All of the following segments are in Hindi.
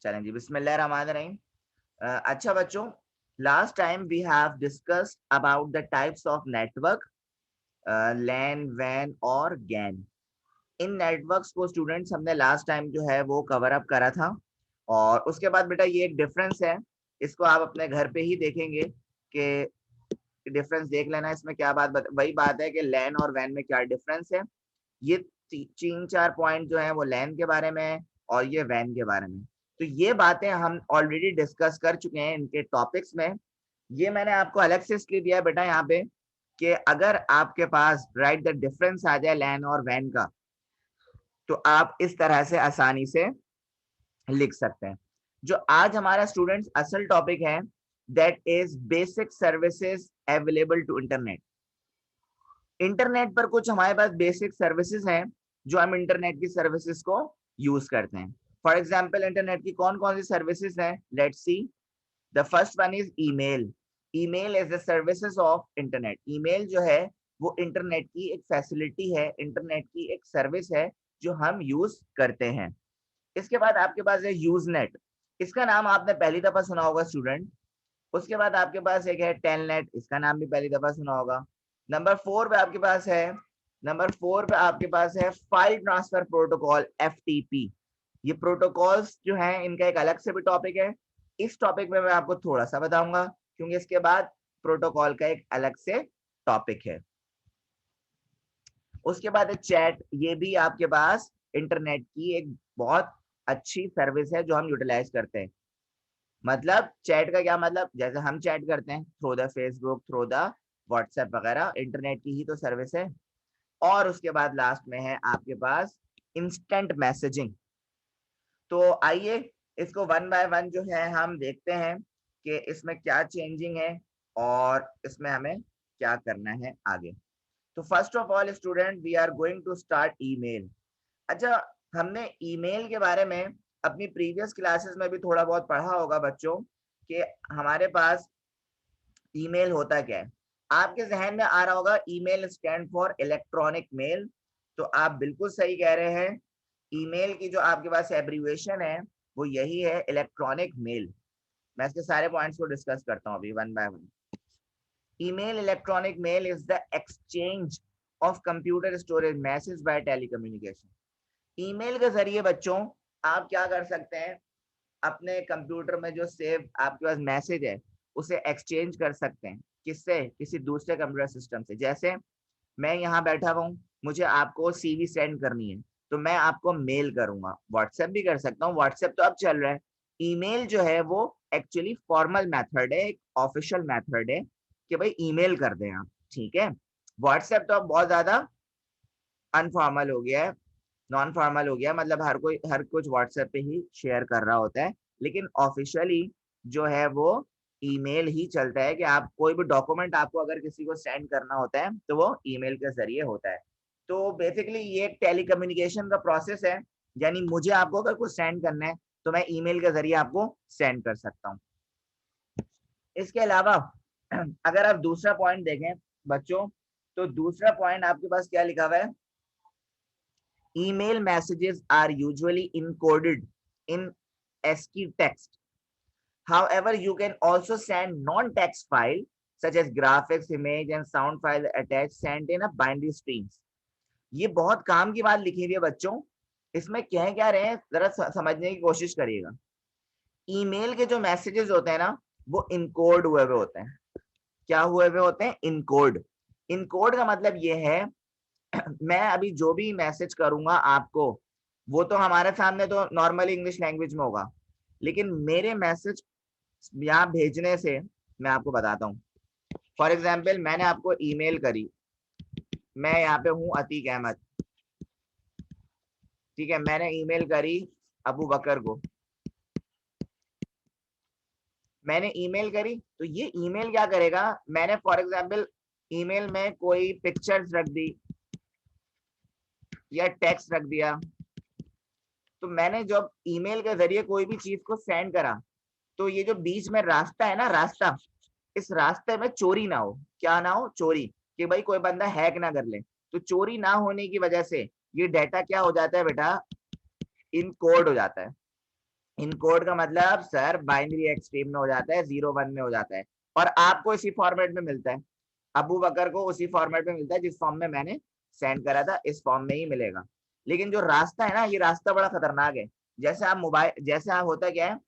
चलें जी, बिस्मिल्लाहिर्रहमानिर्रहीम। अच्छा बच्चों, last time we have discussed about the types of network, LAN, वैन और गैन। इन नेटवर्क्स को स्टूडेंट्स हमने लास्ट टाइम जो है वो कवर अप करा था। और उसके बाद बेटा ये एक डिफरेंस है, इसको आप अपने घर पे ही देखेंगे कि डिफरेंस देख लेना। इसमें क्या वही बात है कि लैन और वैन में क्या डिफरेंस है। ये 3-4 पॉइंट जो है वो लैन के बारे में है और ये वैन के बारे में। तो ये बातें हम ऑलरेडी डिस्कस कर चुके हैं इनके टॉपिक्स में। ये मैंने आपको अलग से इसलिए दिया है बेटा यहाँ पे कि अगर आपके पास राइट द डिफरेंस आ जाए लैन और वैन का, तो आप इस तरह से आसानी से लिख सकते हैं। जो आज हमारा स्टूडेंट्स असल टॉपिक है, that is basic services available to internet. Internet पर कुछ हमारे पास बेसिक सर्विसेज हैं जो हम इंटरनेट की सर्विसेज को यूज करते हैं। फॉर एग्जाम्पल इंटरनेट की कौन कौन सी सर्विसेज हैं, let's see. The first one is email. Email is the services of internet. Email जो है वो इंटरनेट की एक फैसिलिटी है, इंटरनेट की एक सर्विस है जो हम यूज करते हैं। इसके बाद आपके पास है यूजनेट। इसका नाम आपने पहली दफा सुना होगा स्टूडेंट। उसके बाद आपके पास एक है टेलनेट, इसका नाम भी पहली दफा सुना होगा। नंबर 4 पे आपके पास है फाइल ट्रांसफर प्रोटोकॉल, एफटीपी। ये प्रोटोकॉल्स जो हैं इनका एक अलग से भी टॉपिक है। इस टॉपिक में मैं आपको थोड़ा सा बताऊंगा क्योंकि इसके बाद प्रोटोकॉल का एक अलग से टॉपिक है। उसके बाद है चैट। ये भी आपके पास इंटरनेट की एक बहुत अच्छी सर्विस है जो हम यूटिलाइज करते हैं। मतलब चैट का क्या मतलब, जैसे हम चैट करते हैं through the Facebook, through the WhatsApp वगैरह, इंटरनेट की ही तो सर्विस है। और उसके बाद लास्ट में है आपके पास इंस्टेंट मैसेजिंग। तो आइए इसको वन बाय वन जो है हम देखते हैं कि इसमें क्या चेंजिंग है और इसमें हमें क्या करना है आगे। तो first of all student, we are going to start email. अच्छा, हमने ईमेल के बारे में अपनी प्रीवियस क्लासेस में भी थोड़ा बहुत पढ़ा होगा बच्चों कि हमारे पास ईमेल होता क्या है। आपके जहन में आ रहा होगा email stand for electronic mail. तो आप बिल्कुल सही कह रहे हैं। ईमेल की जो आपके पास एब्रीविएशन है वो यही है, इलेक्ट्रॉनिक मेल। मैं इसके सारे पॉइंट्स को डिस्कस करता हूँ अभी one by one. Email, electronic mail is the exchange of computer storage message by telecommunication. Email के जरिए बच्चों आप क्या कर सकते हैं, अपने कंप्यूटर में जो सेव आपके पास मैसेज है उसे एक्सचेंज कर सकते हैं। किससे? किसी दूसरे कंप्यूटर सिस्टम से। जैसे मैं यहाँ बैठा हुआ हूँ, मुझे आपको सीवी सेंड करनी है तो मैं आपको मेल करूंगा। व्हाट्सएप भी कर सकता हूँ, व्हाट्सएप तो अब चल रहा है। ईमेल जो है वो एक्चुअली फॉर्मल मेथड है, एक ऑफिशियल मेथड है कि भाई ईमेल कर दें आप, ठीक है। व्हाट्सएप तो अब बहुत ज्यादा अनफॉर्मल हो गया है, नॉन फॉर्मल हो गया, मतलब हर कुछ व्हाट्सएप पे ही शेयर कर रहा होता है। लेकिन ऑफिशियली जो है वो ईमेल ही चलता है कि आप कोई भी डॉक्यूमेंट आपको अगर किसी को सेंड करना होता है तो वो ईमेल के जरिए होता है। तो बेसिकली ये एक टेलीकम्युनिकेशन का प्रोसेस है, यानी मुझे आपको अगर कुछ सेंड करना है तो मैं ईमेल के जरिए आपको सेंड कर सकता हूँ। इसके अलावा अगर आप दूसरा पॉइंट देखें बच्चों, तो दूसरा पॉइंट आपके पास क्या लिखा हुआ है, email messages are usually encoded in ASCII text. However, you can also send non-text file such as graphics, image and sound file attached sent in a binary streams. ये बहुत काम की बात लिखी हुई है बच्चों। इसमें कह क्या रहे हैं जरा समझने की कोशिश करिएगा। ईमेल के जो मैसेजेस होते हैं ना वो इनकोड हुए हुए होते हैं। क्या हुए हुए होते हैं? इनकोड। इनकोड का मतलब ये है मैं अभी जो भी मैसेज करूंगा आपको, वो तो हमारे सामने तो नॉर्मली इंग्लिश लैंग्वेज में होगा, लेकिन मेरे मैसेज यहाँ भेजने से मैं आपको बताता हूँ। फॉर एग्जाम्पल मैंने आपको ईमेल करी, मैं यहाँ पे हूँ अतीक अहमद, ठीक है। मैंने ईमेल करी अबू बकर को, मैंने ईमेल करी तो ये ईमेल क्या करेगा, मैंने फॉर एग्जाम्पल ईमेल में कोई पिक्चर्स रख दी या टेक्स्ट रख दिया, तो मैंने जब ईमेल के जरिए कोई भी चीज को सेंड करा तो ये जो बीच में रास्ता है ना, रास्ता, इस रास्ते में चोरी ना हो। क्या ना हो? चोरी, कि भाई कोई बंदा हैक ना कर ले। तो चोरी ना होने की वजह से ये डाटा क्या हो जाता है बेटा, इनकोड हो जाता है। इनकोड का मतलब सर बाइनरी एक्सट्रीम में हो जाता है, 0 1 में हो जाता है, और आपको इसी फॉर्मेट में मिलता है। अबू बकर को उसी फॉर्मेट में मिलता है जिस फॉर्म में मैंने सेंड करा था, इस फॉर्म में ही मिलेगा। लेकिन जो रास्ता है ना, ये रास्ता बड़ा खतरनाक है। जैसे आप मोबाइल, जैसे आप होता क्या है,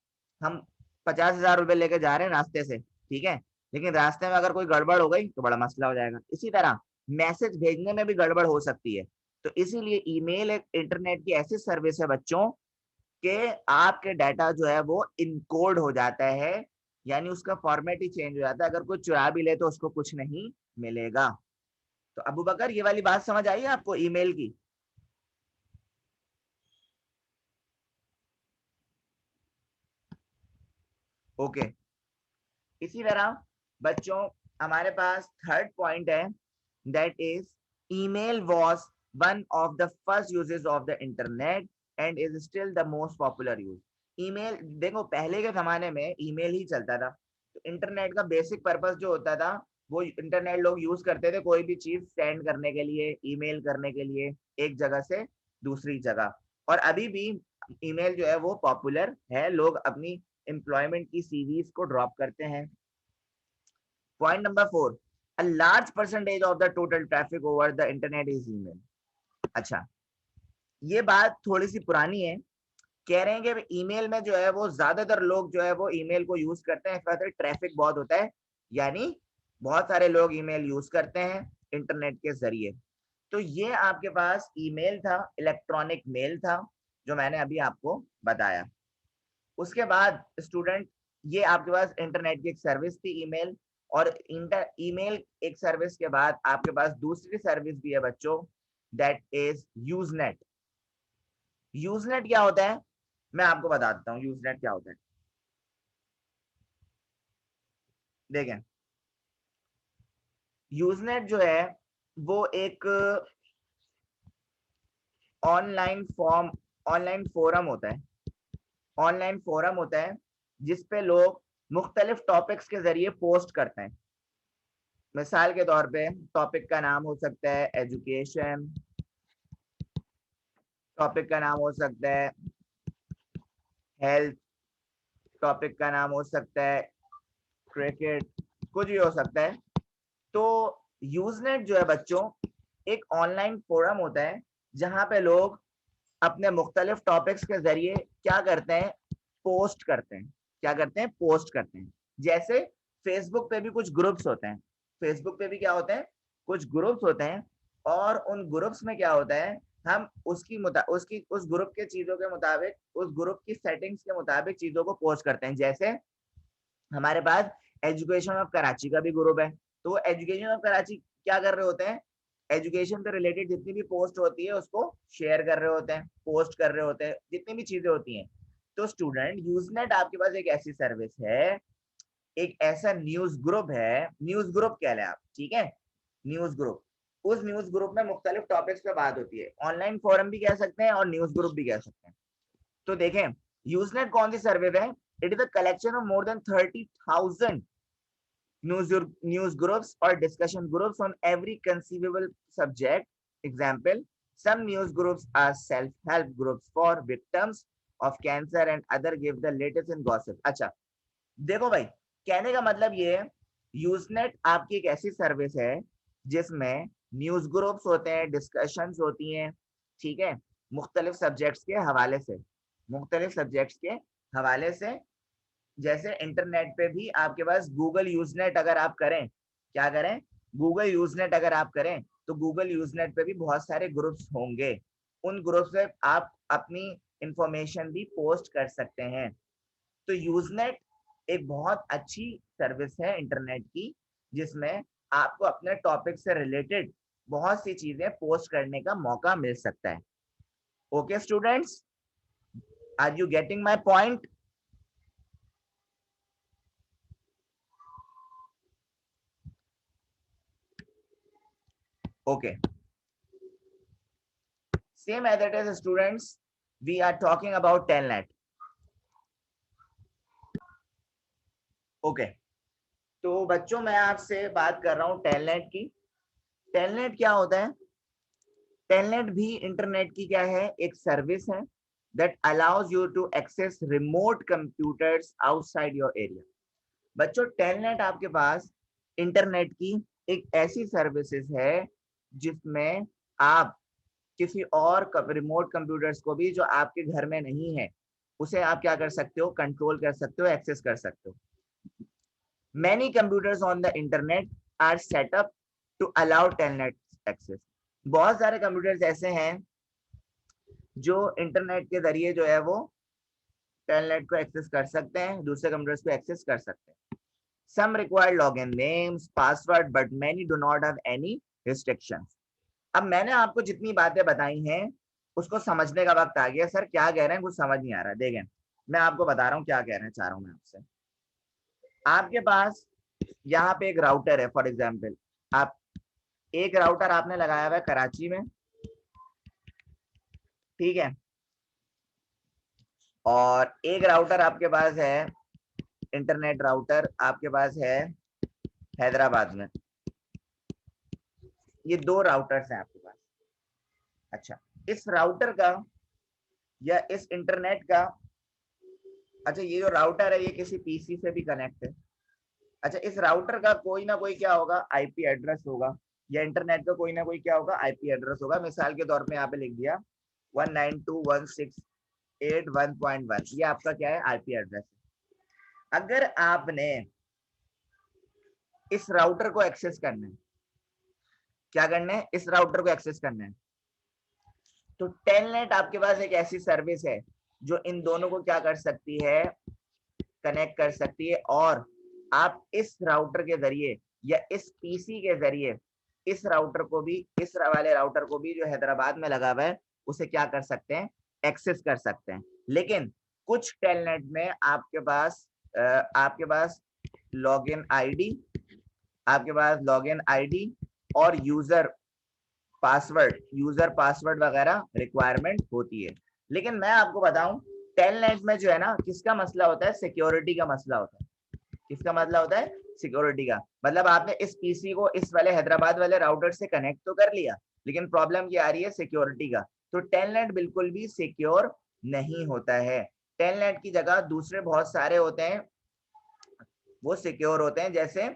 हम 50,000 रुपए लेके जा रहे हैं रास्ते से, ठीक है, लेकिन रास्ते में अगर कोई गड़बड़ हो गई तो बड़ा मसला हो जाएगा। इसी तरह मैसेज भेजने में भी गड़बड़ हो सकती है। तो इसीलिए ईमेल एक इंटरनेट की ऐसी सर्विस है बच्चों कि आपके डाटा जो है वो इनकोड हो जाता है, यानी उसका फॉर्मेट ही चेंज हो जाता है। अगर कोई चुरा भी ले तो उसको कुछ नहीं मिलेगा। तो अबू बकर, ये वाली बात समझ आई है आपको ईमेल की? ओके। इसी तरह बच्चों हमारे पास थर्ड पॉइंट है, that is email was one of the first uses of the internet and is still the most popular use. Email देखो, पहले के जमाने में ईमेल ही चलता था। तो इंटरनेट का बेसिक पर्पस जो होता था, वो इंटरनेट लोग यूज करते थे कोई भी चीज सेंड करने के लिए, ईमेल करने के लिए, एक जगह से दूसरी जगह। और अभी भी ईमेल जो है वो पॉपुलर है, लोग अपनी एम्प्लॉयमेंट की सीवीज को ड्रॉप करते हैं। Point number 4, a large percentage of the total traffic over the internet is email। अच्छा, ये बात थोड़ी सी पुरानी है। कह रहे हैं कि ईमेल में जो है वो ज्यादातर लोग जो है वो ईमेल को यूज करते हैं, इस वजह से ट्रैफिक बहुत होता है, यानी बहुत सारे लोग ईमेल यूज करते हैं इंटरनेट के जरिए। तो ये आपके पास ईमेल था, इलेक्ट्रॉनिक मेल था, जो मैंने अभी आपको बताया। उसके बाद स्टूडेंट, ये आपके पास इंटरनेट की एक सर्विस थी ईमेल। और ईमेल एक सर्विस के बाद आपके पास दूसरी सर्विस भी है बच्चों, दैट इज यूजनेट। यूजनेट क्या होता है, मैं आपको बता देता हूँ यूजनेट क्या होता है। देखें, यूजनेट जो है वो एक ऑनलाइन फॉर्म ऑनलाइन फोरम होता है, ऑनलाइन फोरम होता है जिसपे लोग मुख्तलिफ टॉपिक्स के जरिए पोस्ट करते हैं। मिसाल के तौर पे टॉपिक का नाम हो सकता है एजुकेशन, टॉपिक का नाम हो सकता है हेल्थ, टॉपिक का नाम हो सकता है क्रिकेट, कुछ भी हो सकता है। तो यूजनेट जो है बच्चों एक ऑनलाइन फोरम होता है जहां पे लोग अपने मुख्तलिफ टॉपिक्स के जरिए क्या करते हैं, पोस्ट करते हैं। क्या करते हैं, पोस्ट करते हैं। जैसे फेसबुक पे भी कुछ ग्रुप्स होते हैं, फेसबुक पे भी क्या होते हैं, कुछ ग्रुप्स होते हैं, और उन ग्रुप्स में क्या होता है, हम उसकी उस ग्रुप के चीजों के मुताबिक, उस ग्रुप की सेटिंग्स के मुताबिक चीजों को पोस्ट करते हैं। जैसे हमारे पास एजुकेशन ऑफ कराची का भी ग्रुप है, तो वो एजुकेशन ऑफ कराची क्या कर रहे होते हैं, एजुकेशन से रिलेटेड जितनी भी पोस्ट होती है उसको शेयर कर रहे होते हैं, पोस्ट कर रहे होते हैं, जितनी भी चीजें होती हैं। तो स्टूडेंट, यूजनेट आपके पास एक ऐसी सर्विस है, एक ऐसा न्यूज ग्रुप है, न्यूज ग्रुप कह लें आप, ठीक है, न्यूज ग्रुप। उस न्यूज ग्रुप में मुख्तलिफ टॉपिक्स पे बात होती है, ऑनलाइन फोरम भी कह सकते हैं और न्यूज ग्रुप भी कह सकते हैं। तो देखें, यूजनेट कौन सी सर्विस है, it is a collection of more than 30,000 news groups or discussion groups on every conceivable subject. Example, some news groups are self-help groups for victims of cancer and other give the latest in gossip। अच्छा, देखो भाई, कहने का मतलब ये है, यूजनेट आपकी एक ऐसी सर्विस है जिसमें न्यूज ग्रुप्स होते हैं, डिस्कशंस होती हैं, ठीक है, मुख्तलिफ सब्जेक्ट्स के हवाले से, मुख्तलिफ सब्जेक्ट्स के हवाले से। जैसे इंटरनेट पे भी आपके पास गूगल यूजनेट अगर आप करें, क्या करें, गूगल यूजनेट अगर आप करें, तो गूगल यूजनेट पे भी बहुत सारे ग्रुप्स होंगे, उन ग्रुप से आप अपनी इंफॉर्मेशन भी पोस्ट कर सकते हैं। तो यूजनेट एक बहुत अच्छी सर्विस है इंटरनेट की, जिसमें आपको अपने टॉपिक से रिलेटेड बहुत सी चीजें पोस्ट करने का मौका मिल सकता है। Okay students, are you getting my point? Okay, same as it is students, we are talking about telnet। Okay, तो बच्चों मैं आपसे बात कर रहा हूं टेलनेट की। टेलनेट क्या होता है, टेलनेट भी इंटरनेट की क्या है, एक सर्विस है। that allows you to access remote computers outside your area. बच्चों टेलनेट आपके पास इंटरनेट की एक ऐसी सर्विसेज है जिसमें आप किसी और रिमोट कंप्यूटर्स को भी जो आपके घर में नहीं है उसे आप क्या कर सकते हो, कंट्रोल कर सकते हो, एक्सेस कर सकते हो. Many computers on the internet are set up to allow telnet access. बहुत सारे कंप्यूटर्स ऐसे हैं जो इंटरनेट के जरिए जो है वो टेलनेट को एक्सेस कर सकते हैं, दूसरे कंप्यूटर्स को एक्सेस कर सकते हैं. Some require login names, password, but many do not have any restrictions. अब मैंने आपको जितनी बातें बताई हैं उसको समझने का वक्त आ गया. सर क्या कह रहे हैं, कुछ समझ नहीं आ रहा. देखें मैं आपको बता रहा हूँ क्या कहना चाह रहा हूँ मैं आपसे. आपके पास यहाँ पे एक राउटर है. फॉर एग्जाम्पल आप एक राउटर आपने लगाया हुआ है कराची में, ठीक है, और एक राउटर आपके पास है, इंटरनेट राउटर आपके पास है हैदराबाद में. ये दो राउटर्स हैं आपके पास. अच्छा, इस राउटर का या इस इंटरनेट का, अच्छा ये जो राउटर है ये किसी पीसी से भी कनेक्ट है. अच्छा, इस राउटर का कोई ना कोई क्या होगा, आईपी एड्रेस होगा, या इंटरनेट का कोई ना कोई क्या होगा, आईपी एड्रेस होगा. मिसाल के तौर पे यहाँ पे लिख दिया 192.168.1.1, ये आपका क्या है, आईपी एड्रेस. अगर आपने इस राउटर को एक्सेस करना है, क्या करना है, इस राउटर को एक्सेस करना है, तो टेलनेट आपके पास एक ऐसी सर्विस है जो इन दोनों को क्या कर सकती है, कनेक्ट कर सकती है. और आप इस राउटर के जरिए या इस पीसी के जरिए इस राउटर को भी, इस वाले राउटर को भी जो हैदराबाद में लगा हुआ है उसे क्या कर सकते हैं, एक्सेस कर सकते हैं. लेकिन कुछ टेलनेट में आपके पास लॉगिन आईडी और यूजर पासवर्ड वगैरह रिक्वायरमेंट होती है. लेकिन मैं आपको बताऊं टेलनेट में जो है ना, किसका मसला होता है, सिक्योरिटी का मसला होता है. किसका मसला होता है, सिक्योरिटी का. मतलब आपने इस पीसी को इस वाले हैदराबाद वाले राउटर से कनेक्ट तो कर लिया, लेकिन प्रॉब्लम क्या आ रही है, सिक्योरिटी का. तो टेलनेट बिल्कुल भी सिक्योर नहीं होता है. टेलनेट की जगह दूसरे बहुत सारे होते हैं, वो सिक्योर होते हैं. जैसे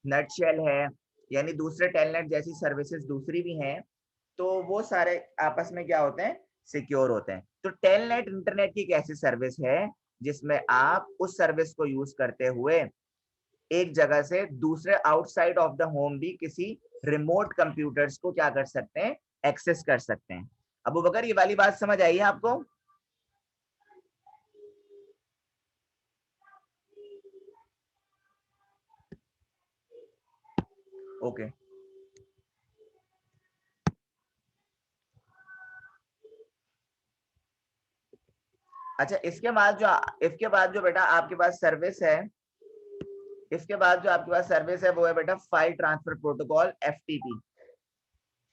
नटशेल है, यानी दूसरे टेलनेट जैसी सर्विसेज दूसरी भी हैं, तो वो सारे आपस में क्या होते हैं, सिक्योर होते हैं. तो टेलनेट इंटरनेट की एक ऐसी सर्विस है जिसमें आप उस सर्विस को यूज करते हुए एक जगह से दूसरे आउटसाइड ऑफ द होम भी किसी रिमोट कंप्यूटर्स को क्या कर सकते हैं, एक्सेस कर सकते हैं. अबू बकर ये वाली बात समझ आई है आपको? ओके. अच्छा, इसके बाद जो बेटा आपके पास सर्विस है, इसके बाद जो आपके पास सर्विस है वो है बेटा file transfer protocol, FTP.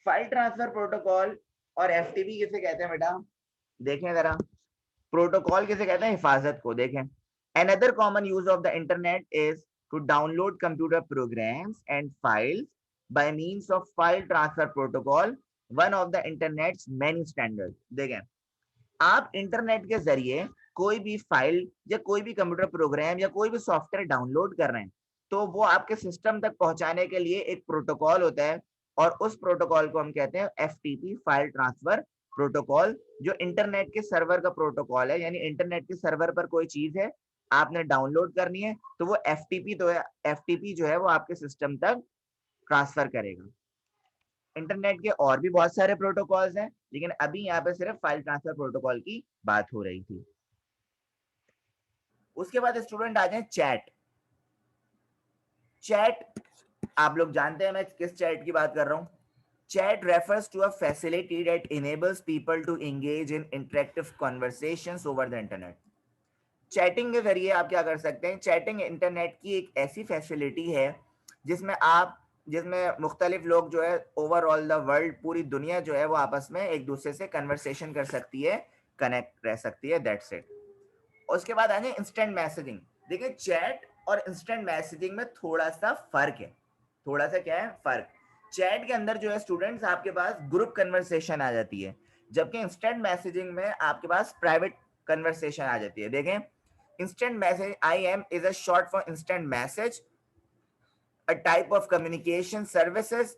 File transfer protocol और एफटीपी किसे कहते हैं बेटा, देखें जरा. प्रोटोकॉल किसे कहते हैं, हिफाजत को. देखें, another common use of the internet is to download computer programs and files by means of file transfer protocol, one of the internet's many standard. देखें, आप इंटरनेट के जरिए कोई भी फाइल या कोई भी कंप्यूटर प्रोग्राम या कोई भी सॉफ्टवेयर डाउनलोड कर रहे हैं, तो वो आपके सिस्टम तक पहुंचाने के लिए एक प्रोटोकॉल होता है, और उस प्रोटोकॉल को हम कहते हैं एफटीपी, फाइल ट्रांसफर प्रोटोकॉल. जो इंटरनेट के सर्वर का प्रोटोकॉल है, यानी इंटरनेट के सर्वर पर कोई चीज है आपने डाउनलोड करनी है, तो वो एफटीपी जो है वो आपके सिस्टम तक ट्रांसफर करेगा. इंटरनेट के और भी बहुत सारे प्रोटोकॉल्स हैं, लेकिन अभी यहाँ पे सिर्फ फाइल ट्रांसफर प्रोटोकॉल की बात हो रही थी. उसके बाद स्टूडेंट आ जाए चैट. चैट आप लोग जानते हैं मैं किस चैट की बात कर रहा हूँ. Chat refers to a facility that enables people to engage in interactive conversations over the internet. Chatting के जरिए आप क्या कर सकते हैं, चैटिंग इंटरनेट की एक ऐसी फैसिलिटी है जिसमें मुख्तलिफ लोग जो है ओवरऑल द वर्ल्ड, पूरी दुनिया जो है वो आपस में एक दूसरे से कन्वर्सेशन कर सकती है, कनेक्ट रह सकती है. That's it. उसके बाद आ जाए इंस्टेंट मैसेजिंग. देखिए, चैट और इंस्टेंट मैसेजिंग में थोड़ा सा फर्क है. थोड़ा सा क्या है फर्क. चैट के अंदर जो है स्टूडेंट्स आपके पास ग्रुप कन्वर्सेशन आ जाती है, जबकि इंस्टेंट मैसेजिंग में आपके पास प्राइवेट कन्वर्सेशन आ जाती है। देखें, instant message IM is a short for instant message, a type of communication services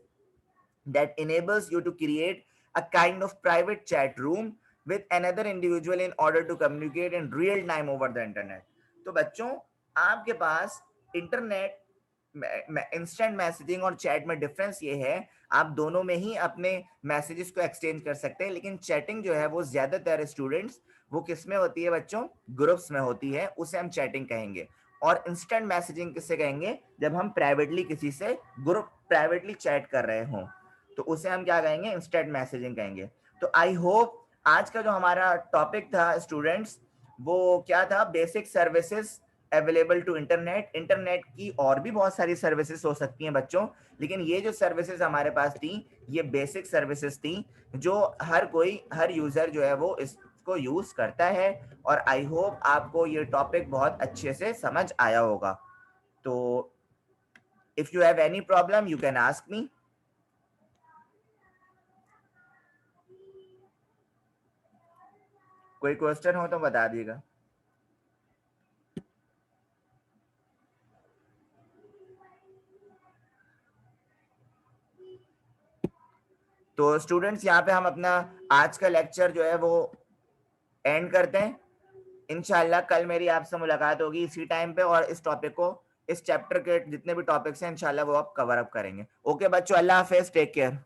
that enables you to create a kind of private chat room with another individual in order to communicate in real time over the internet. तो बच्चों, आपके पास इंटरनेट इंस्टेंट मैसेजिंग और चैट में डिफरेंस ये है, आप दोनों में ही अपने मैसेजेस को एक्सचेंज कर सकते हैं, लेकिन चैटिंग जो है वो ज्यादातर स्टूडेंट्स वो किस में होती है बच्चों? ग्रुप्स में होती है, उसे हम चैटिंग कहेंगे। और इंस्टेंट मैसेजिंग किससे कहेंगे? जब हम प्राइवेटली किसी से ग्रुप प्राइवेटली चैट कर रहे हों, तो उसे हम क्या कहेंगे? इंस्टेंट मैसेजिंग कहेंगे। तो आई होप आज का जो हमारा टॉपिक था स्टूडेंट्स, वो क्या था? Basic services available to internet. Internet की और भी बहुत सारी सर्विसेज हो सकती हैं बच्चों, लेकिन ये जो सर्विसेज हमारे पास थी, ये बेसिक सर्विसेज थी जो हर यूजर जो है वो इसको यूज करता है। और आई होप आपको ये टॉपिक बहुत अच्छे से समझ आया होगा। तो if you have any problem you can ask me. कोई क्वेश्चन हो तो बता दीजिएगा। तो स्टूडेंट्स, यहाँ पे हम अपना आज का लेक्चर जो है वो एंड करते हैं। इंशाल्लाह कल मेरी आपसे मुलाकात होगी इसी टाइम पे, और इस टॉपिक को, इस चैप्टर के जितने भी टॉपिक्स हैं इंशाल्लाह वो आप कवर अप करेंगे। ओके बच्चों, अल्लाह हाफिज, टेक केयर।